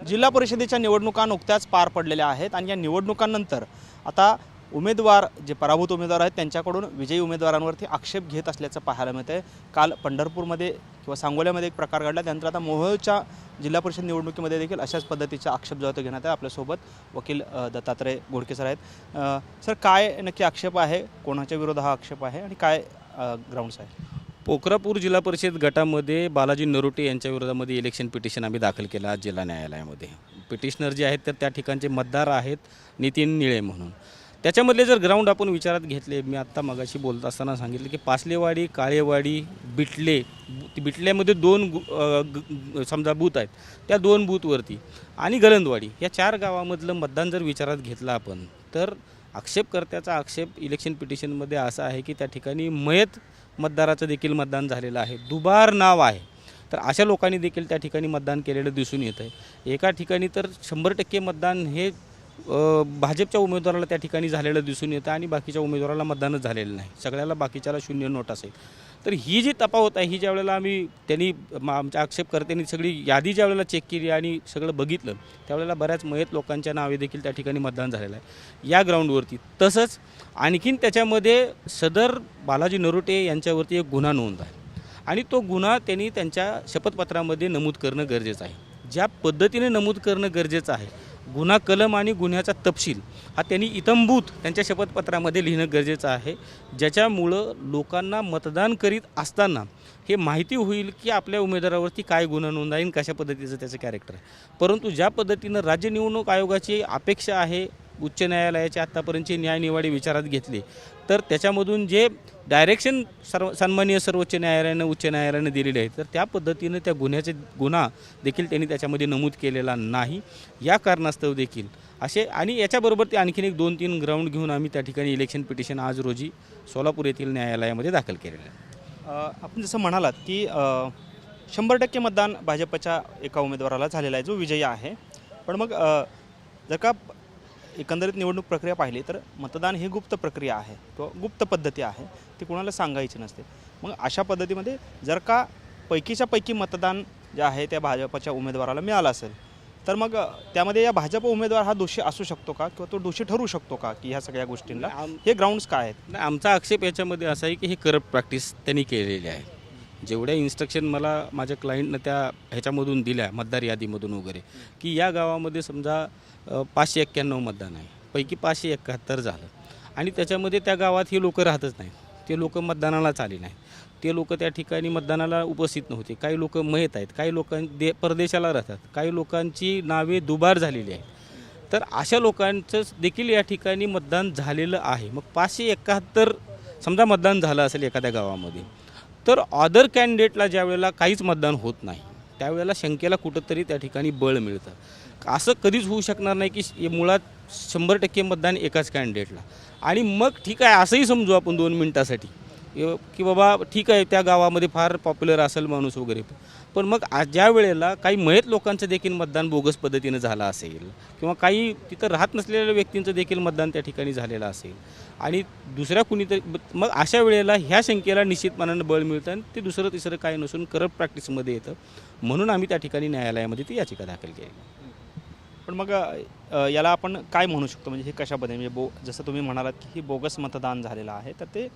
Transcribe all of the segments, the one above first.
जिल्हा परिषदेच्या निवडणुका नुकत्याच पार पडलेल्या आहेत आणि या निवडणुकांनंतर आता उमेदवार जे पराभूत उमेदवार आहेत त्यांच्याकडून विजयी उमेदवारांवरती आक्षेप घेत असल्याचं पाहायला मिळतं आहे। काल पंढरपूरमध्ये किंवा सांगोल्यामध्ये एक प्रकार घडला, त्यानंतर आता मोहोळच्या जिल्हा परिषद निवडणुकीमध्ये देखील अशाच पद्धतीचा आक्षेप जो तो घेण्यात आहे। आपल्यासोबत वकील दत्तात्रय गोडके सर आहेत। सर, काय नक्की आक्षेप आहे, कोणाच्या विरोधात हा आक्षेप आहे आणि काय ग्राउंड्स आहे? पोखरापूर जिल्हा परिषद गटामध्ये बालाजी नरोटे यांच्या विरोधामध्ये इलेक्शन पिटिशन आम्ही दाखल केलं आज जिल्हा न्यायालयामध्ये। पिटिशनर जे आहेत तर त्या ठिकाणचे मतदार आहेत नितीन निळे म्हणून। त्याच्यामधले जर ग्राउंड आपण विचारात घेतले, मी आत्ता मगाशी बोलत असताना सांगितलं की पासलेवाडी, काळेवाडी, बिटल्यामध्ये दोन समजा बूथ आहेत, त्या दोन बूथवरती आणि गलंदवाडी या 4 गावामधलं मतदान जर विचारात घेतलं आपण तर आक्षेपकर्त्याचा आक्षेप इलेक्शन पिटिशनमध्ये असा आहे की त्या ठिकाणी मयत मतदाराचं देखील मतदान झालेलं आहे, दुबार नाव आहे। तर अशा लोकांनी देखील त्या ठिकाणी मतदान केलेलं दिसून येतं आहे। एका ठिकाणी तर 100% मतदान हे भाजपच्या उमेदवाराला त्या ठिकाणी झालेलं दिसून येतं आणि बाकीच्या उमेदवाराला मतदानच झालेलं नाही, सगळ्याला बाकीच्याला 0 नोट असेल। तर ही जी तफावत आहे, ही ज्या वेळेला त्यांनी आमच्या आक्षेपकर्त्यांनी सगळी यादी ज्या वेळेला चेक केली आणि सगळं बघितलं त्यावेळेला बऱ्याच मयत लोकांच्या नावे देखील त्या ठिकाणी मतदान झालेलं आहे या ग्राउंडवरती। तसंच आणखीन त्याच्यामध्ये सदर बालाजी नरोटे यांच्यावरती एक गुन्हा नोंद आहे आणि तो गुन्हा त्यांनी त्यांच्या शपथपत्रामध्ये नमूद करणं गरजेचं आहे। ज्या पद्धतीने नमूद करणं गरजेचं आहे, गुन्हा कलम आणि गुन्ह्याचा तपशील हा त्यांनी इत्थंभूत त्यांच्या शपथपत्रामध्ये लिहिणं गरजेचं आहे, ज्याच्यामुळं लोकांना मतदान करीत असताना हे माहिती होईल की आपल्या उमेदवारावरती काय गुन्हा नोंद आहे, कशा पद्धतीचं त्याचं कॅरेक्टर आहे। परंतु ज्या पद्धतीनं राज्य निवडणूक आयोगाची अपेक्षा आहे, उच्च न्यायालयाचे आत्तापर्यंतचे न्यायनिवाडे विचारात घेतले तर त्याच्यामधून जे डायरेक्शन सन्माननीय सर्वोच्च न्यायालयानं उच्च न्यायालयानं दिलेले आहे तर त्या पद्धतीनं त्या गुन्हा देखील त्यांनी त्याच्यामध्ये नमूद केलेला नाही। या कारणास्तव देखील असे आणि याच्याबरोबर ते आणखीन एक 2-3 ग्राउंड घेऊन आम्ही त्या ठिकाणी इलेक्शन पिटिशन आज रोजी सोलापूर येथील न्यायालयामध्ये दाखल केलेलं आहे। आपण जसं म्हणालात की 100% मतदान भाजपच्या एका उमेदवाराला झालेलं आहे जो विजयी आहे, पण मग जर का एकंदरीत निवडणूक प्रक्रिया पाहिली तर मतदान ही गुप्त प्रक्रिया आहे किंवा गुप्त पद्धती आहे, ती कोणाला सांगायची नसते। मग अशा पद्धतीमध्ये जर का पैकीच्या पैकी मतदान जे आहे त्या भाजपच्या उमेदवाराला मिळालं असेल तर मग त्यामध्ये या भाजप उमेदवार हा दोषी असू शकतो का किंवा तो दोषी ठरू शकतो का की ह्या सगळ्या गोष्टींना हे ग्राउंड्स काय आहेत? नाही, आमचा आक्षेप याच्यामध्ये असा आहे की हे करप्ट प्रॅक्टिस त्यांनी केलेली आहे। जेवढ्या इन्स्ट्रक्शन मला माझ्या क्लायंटनं त्या ह्याच्यामधून दिल्या मतदार यादीमधून वगैरे की या गावामध्ये समजा 591 मतदान आहे, पैकी 571 झालं आणि त्याच्यामध्ये त्या गावात हे लोक राहतच नाहीत, ते लोक मतदानालाच आले नाही, ते लोक त्या ठिकाणी मतदानाला उपस्थित नव्हते। काही लोक मयत आहेत, काही परदेशाला राहतात, काही लोकांची नावे दुबार झालेली आहेत। तर अशा लोकांचं देखील या ठिकाणी मतदान झालेलं आहे। मग 571 समजा मतदान झालं असेल एखाद्या गावामध्ये तर अदर कॅन्डिडेटला ज्या वेळेला काहीच मतदान होत नाही त्यावेळेला शंकेला कुठंतरी त्या ठिकाणी बळ मिळतं। असं कधीच होऊ शकणार नाही की मुळात 100% मतदान एकाच कॅन्डिडेटला। आणि मग ठीक आहे असंही समजू आपण 2 मिनिटासाठी की बाबा ठीक आहे त्या गावामध्ये फार पॉप्युलर असेल माणूस वगैरे, पण मग ज्या वेळेला काही मयत लोकांचं देखील मतदान बोगस पद्धतीनं झालं असेल किंवा काही तिथं राहत नसलेल्या व्यक्तींचं देखील मतदान त्या ठिकाणी झालेलं असेल आणि दुसऱ्या कुणीतरी, मग अशा वेळेला ह्या शंकेला निश्चितपणानं बळ मिळतं आणि ते दुसरं तिसरं काही नसून करप्ट प्रॅक्टिसमध्ये येतं। म्हणून आम्ही त्या ठिकाणी न्यायालयामध्ये ती याचिका दाखल केली। पण मग याला आपण काय म्हणू शकतो, म्हणजे हे कशा पद्धतीने म्हणजे जसं तुम्ही म्हणालात की ही बोगस मतदान झालेलं आहे तर ते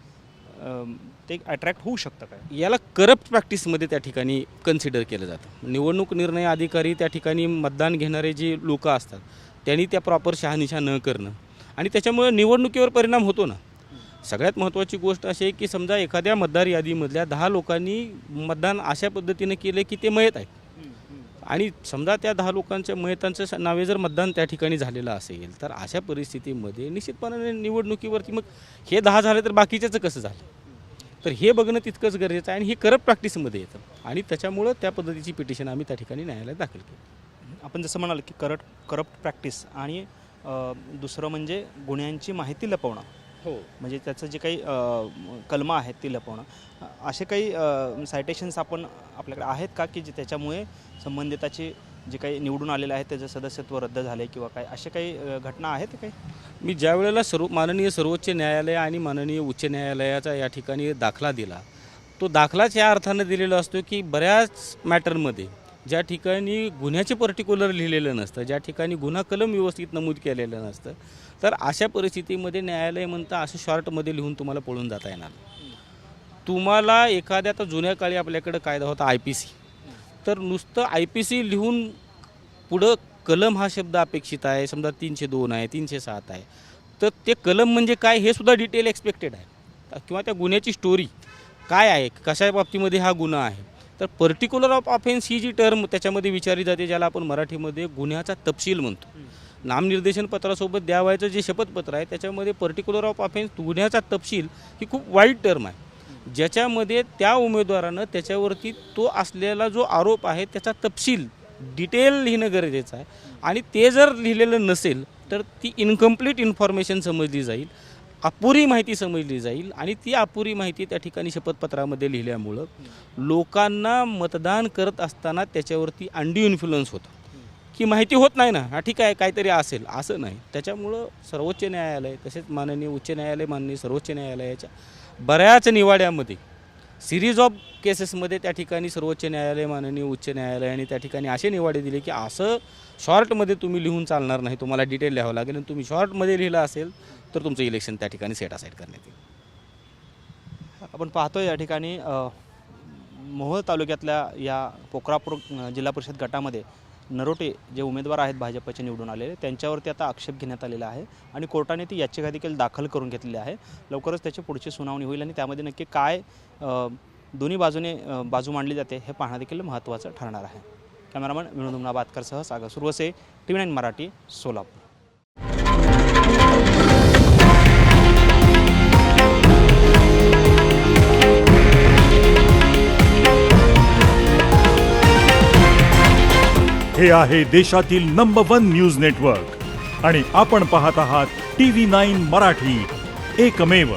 अट्रॅक्ट होऊ शकतं काय? याला करप्ट प्रॅक्टिसमध्ये त्या ठिकाणी कन्सिडर केलं जातं। निवडणूक निर्णय अधिकारी त्या ठिकाणी मतदान घेणारे जे लोक असतात त्यांनी त्या प्रॉपर शहानिशा न करणं आणि त्याच्यामुळे निवडणुकीवर परिणाम होतो ना। सगळ्यात महत्त्वाची गोष्ट अशी आहे की समजा एखाद्या मतदार यादीमधल्या 10 लोकांनी मतदान अशा पद्धतीने केलं की ते मयत आहेत आणि समजा त्या 10 लोकांच्या मयतांचं नावे जर मतदान त्या ठिकाणी झालेलं असेल तर अशा परिस्थितीमध्ये निश्चितपणाने निवडणुकीवरती मग हे 10 झाले तर बाकीच्याचं कसं झालं, तर हे बघणं तितकंच गरजेचं आहे आणि हे करप्ट प्रॅक्टिसमध्ये येतं आणि त्याच्यामुळं त्या पद्धतीची पिटिशन आम्ही त्या ठिकाणी न्यायालयात दाखल केली। आपण जसं म्हणाल की करप्ट प्रॅक्टिस आणि दुसरं म्हणजे गुन्ह्यांची माहिती लपवणं, हो, म्हणजे त्याचं जे काही कलमं आहेत ती लपवणं, असे काही सायटेशन्स आपल्याकडे आहेत का की जे त्याच्यामुळे संबंधिताचे जे काही निवडून आलेले आहेत त्याचं सदस्यत्व रद्द झाले किंवा काय अशा काही घटना आहेत काही? मी ज्या वेळेला माननीय सर्वोच्च न्यायालय आणि माननीय उच्च न्यायालयाचा या ठिकाणी दाखला दिला, तो दाखलाच या अर्थानं दिलेला असतो की बऱ्याच मॅटरमध्ये ज्या ठिकाणी गुन्ह्याचे पर्टिक्युलर लिहिलेलं नसतं, ज्या ठिकाणी गुन्हा कलम व्यवस्थित नमूद केलेलं नसतं, तर अशा परिस्थितीमध्ये न्यायालय म्हणतं असं शॉर्टमध्ये लिहून तुम्हाला पळून जाता येणार नाही. तुम्हाला एखाद्या आता जुन्या काळी आपल्याकडं कायदा होता IPC, तर नुसतं IPC लिहून पुढं कलम हा शब्द अपेक्षित आहे. समजा 302 आहे, 307 आहे, तर ते कलम म्हणजे काय हे सुद्धा डिटेल एक्सपेक्टेड आहे, किंवा त्या गुन्ह्याची स्टोरी काय आहे, कशा बाबतीमध्ये हा गुन्हा आहे. तर पर्टिक्युलर ऑफ ऑफेन्स ही जी टर्म त्याच्यामध्ये विचारली जाते, ज्याला आपण मराठीमध्ये गुन्ह्याचा तपशील म्हणतो. नामनिर्देशन पत्रासोबत द्यावायचं जे शपथपत्र आहे त्याच्यामध्ये पर्टिक्युलर ऑफ ऑफेन्स गुन्ह्याचा तपशील ही खूप वाईट टर्म आहे, ज्याच्यामध्ये त्या उमेदवारानं त्याच्यावरती तो असलेला जो आरोप आहे त्याचा तपशील डिटेल लिहिणं गरजेचं आहे. आणि ते जर लिहिलेलं नसेल तर ती इनकम्प्लीट इन्फॉर्मेशन समजली जाईल, अपुरी माहिती समजली जाईल. आणि ती अपुरी माहिती त्या ठिकाणी शपथपत्रामध्ये लिहिल्यामुळं लोकांना मतदान करत असताना त्याच्यावरती अंडी इन्फ्लुअन्स होतं, की माहिती होत नाही ना, हा ठीक आहे काहीतरी असेल, असं नाही. त्याच्यामुळं सर्वोच्च न्यायालय तसेच माननीय उच्च न्यायालय, माननीय सर्वोच्च न्यायालयाच्या बऱ्याच निवाड्यामध्ये सिरीज ऑफ केसेसमध्ये त्या ठिकाणी सर्वोच्च न्यायालय, माननीय उच्च न्यायालयाने त्या ठिकाणी असे निवाडे दिले की असं शॉर्टमध्ये तुम्ही लिहून चालणार नाही, तुम्हाला डिटेल लिहावं लागेल. आणि तुम्ही शॉर्टमध्ये लिहिलं असेल तर तुमचं इलेक्शन त्या ठिकाणी सेट असाईड करण्यात येईल. आपण पाहतो या ठिकाणी मोहोळ तालुक्यातल्या या पोखरापूर जिल्हा परिषद गटामध्ये नरोटे जे उमेदवार आहेत भाजपचे निवडून आलेले, त्यांच्यावरती आता आक्षेप घेण्यात आलेला आहे आणि कोर्टाने ती याचिका देखील दाखल करून घेतलेली आहे. लवकरच त्याची पुढची सुनावणी होईल आणि त्यामध्ये नक्की काय दोन्ही बाजूने बाजू मांडली जाते हे पाहणं देखील महत्त्वाचं ठरणार आहे. कॅमेरामन विनोद उमनाबादकरसह सागर सुरवसे, TV9 मराठी, सोलापूर. हे आहे देशातील नंबर 1 न्यूज नेटवर्क आणि आपण पाहत आहात TV9 मराठी, एकमेव.